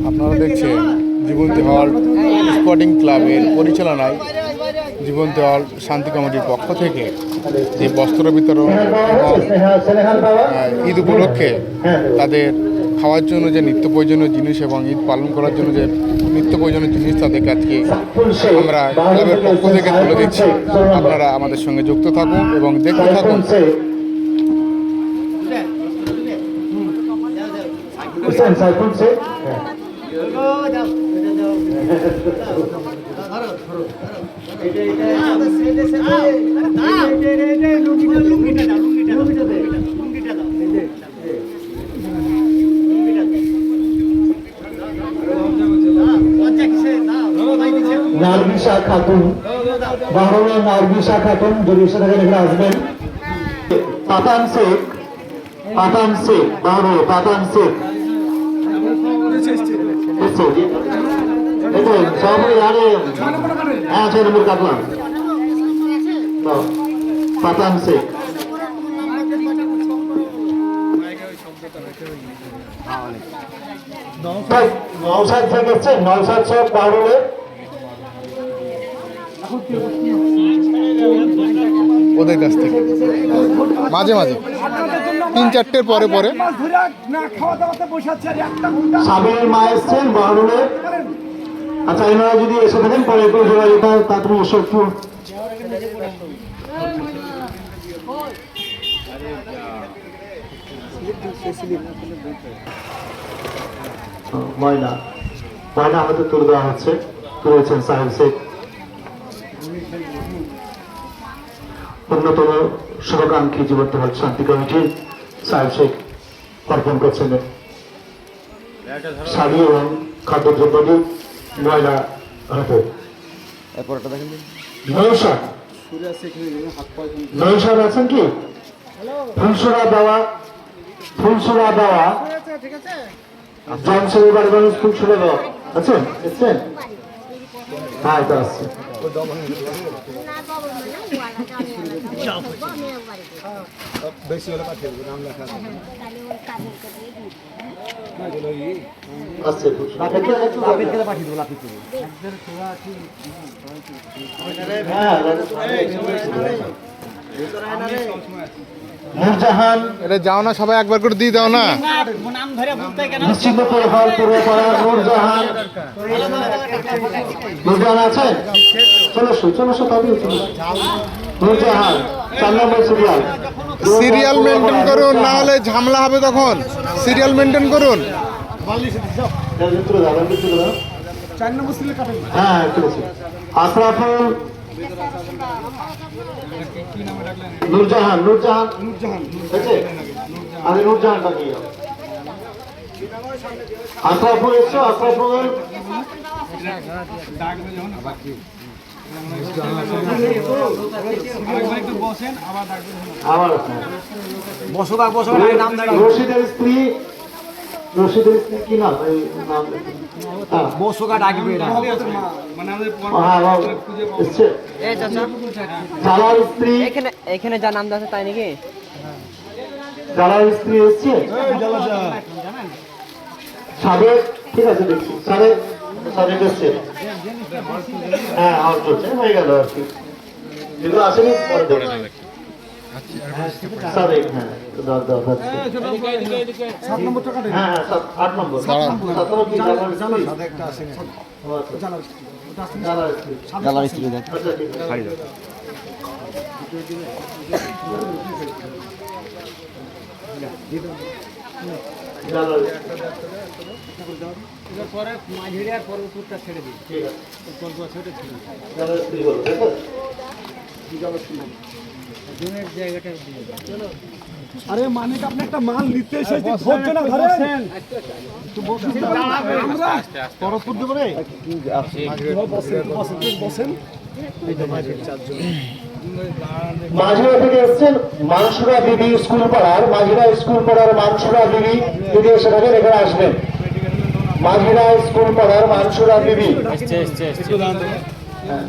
আপনারা দেখছেন জীবন্তী হল স্পোর্টিং ক্লাবের পরিচালনায় জীবন্তী হল শান্তি কমিটির পক্ষ থেকে যে বস্ত্র বিতরণ এবং ঈদ উপলক্ষে তাদের খাওয়ার জন্য যে নিত্য প্রয়োজনীয় জিনিস এবং ঈদ পালন করার জন্য যে নিত্য প্রয়োজনীয় জিনিস তাদেরকে আজকে আমরা ক্লাবের পক্ষ থেকে তুলে দিচ্ছি। আপনারা আমাদের সঙ্গে যুক্ত থাকুন এবং দেখতে থাকুন। নারগিসা খাতুন, বাহরুলের নারগিসা খাতুন যদি সেটা এখানে আসবেন। পাতান শেখ, পাতান শেখ, বাহরুল পাতান শেখ সবাই আরে হ্যাঁ 6 নম্বর কাটলাম। পাতান শেখ নওশাদ শেখ এসছেন, নওশাদ শেখ বাহরুলের ওদের কাছ থেকে মাঝে মাঝে 3-4টের পরে পরে সাবিরের মা এসছেন বাহরুলের। আচ্ছা এনারা যদি এসে থাকেন পরে একটু যোগাযোগ তাড়াতাড়ি এসে একটু ময়না ময়না আমাদের তুলে দেওয়া হচ্ছে। তুলেছেন সাহেব শেখ, অন্যতম শুভাকাঙ্ক্ষী জীবন্তী হল শান্তি কমিটির সাহেব শেখ অর্পণ করছেন শাড়ি এবং খাদ্যদ্রব্যটি ময়লা হাতে। নৌসাদ নৌসাদ আছেন কি? ফুলসুরা দেওয়া, ফুলসুরা দেওয়া জনসেবী বাড়ি মানুষ ফুলসুরা দেওয়া আছেন? এসছেন? হ্যাঁ এটা আসছে। নূরজাহান এটা যাও না, সবাই একবার করে দিয়ে দাও না। নিশ্চিন্তপুর হল পূর্বপাড়া নূরজাহান, নূরজাহান আছেন? 1600 তাদের নূরজাহান 4 নম্বর সিরিয়াল। সিরিয়াল মেনটেন করুন, না হলে ঝামেলা হবে তখন। সিরিয়াল মেনটেন করুন। হ্যাঁ আশরাফুল নূরজাহান, নূরজাহান আরে নূরজাহানটা কি আশরাফুল এসছো? আশরাফুল রশিদের স্ত্রী, রশিদের স্ত্রী কি নাম? বসুকা ডাকবে জালার স্ত্রী, এখানে যা নাম আছে তাই নাকি? জালার স্ত্রী এসছে সাবেক, ঠিক আছে দেখছি সাবেক, সাবেক এসছে। হ্যাঁ আমার চলছে হয়ে গেল আর কি, যেগুলো আসেনি পরে দেবে সাবেক। হ্যাঁ 7 নম্বর টাকা, হ্যাঁ 8 নম্বর 7 নম্বর কি জালার স্ত্রী দেখ। আচ্ছা ঠিক আছে ছেড়ে দিই। ঠিক আছে জায়গাটা আরে মানে আপনি একটা মাল নিতে এসেছি ধরছে না ধরেন একটু বসেন আমরা পরস্পর করে বসেন। মাঝিরা থেকে এসছেন মানসুরা বিবি স্কুল পাড়ার, মাঝিরা স্কুল পাড়ার মানসুরা বিবি যদি এসে থাকেন এখানে আসবেন। মাঝিরা স্কুল পাড়ার মানসুরা বিবি হ্যাঁ।